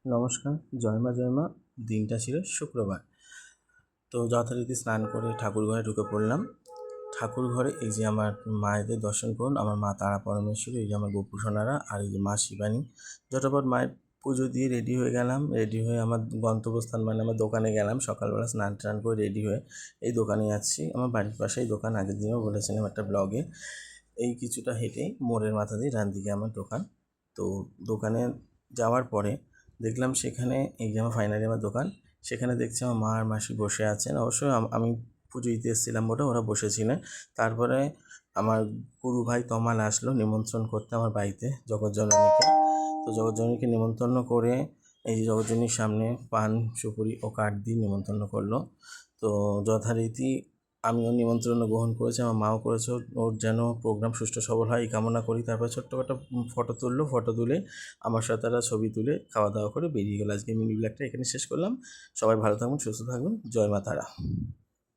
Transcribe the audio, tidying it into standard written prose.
নমস্কার, জয় মা। দিনটা ছিল শুক্রবার। তো যথারীতি স্নান করে ঠাকুর ঘরে ঢুকে পড়লাম। ঠাকুর ঘরে এই যে আমার মায়েদের দর্শন করুন, আমার মা তারা পরমেশ্বরী, এই যে আমার গোপুসোনারা, আর এই যে মা শিবানী। যতপর মায়ের পুজো দিয়ে রেডি হয়ে গেলাম। রেডি হয়ে আমার গন্তব্যস্থান মানে আমার দোকানে গেলাম। সকালবেলা স্নান টান করে রেডি হয়ে এই দোকানে যাচ্ছি। আমার বাড়ির পাশেই দোকান, আগের দিনেও বলেছিলাম একটা ব্লগে। এই কিছুটা হেঁটেই মোড়ের মাথা দিয়ে ডান দিকে আমার দোকান। তো দোকানে যাওয়ার পরে দেখলাম সেখানে এই যে আমার ফাইনালি আমার দোকান, সেখানে দেখছি আমার মা আর মাসি বসে আছেন। অবশ্যই আমি পুজো দিতে এসেছিলাম বলে ওরা বসেছিলেন। তারপরে আমার গুরু ভাই তমাল আসলো নিমন্ত্রণ করতে আমার বাড়িতে জগৎজননীকে। তো জগৎজননীকে নিমন্ত্রণ করে এই যে জগৎজননীর সামনে পান সুপুরি ও কাঠ দিয়ে নিমন্ত্রণ করলো। তো যথারীতি আমিও নিমন্ত্রণ গ্রহণ করেছি, আমার মাও করেছে। ওর যেন প্রোগ্রাম সুষ্ঠু সবল হয় এই কামনা করি। তারপর ছোট্ট একটা ফটো তুললো। ফটো তুলে আমার সাথে তারা ছবি তুলে খাওয়া দাওয়া করে বেরিয়ে গেল। আজকে মিনি ব্লগটা এখানে শেষ করলাম। সবাই ভালো থাকুন, সুস্থ থাকুন। জয় মা তারা।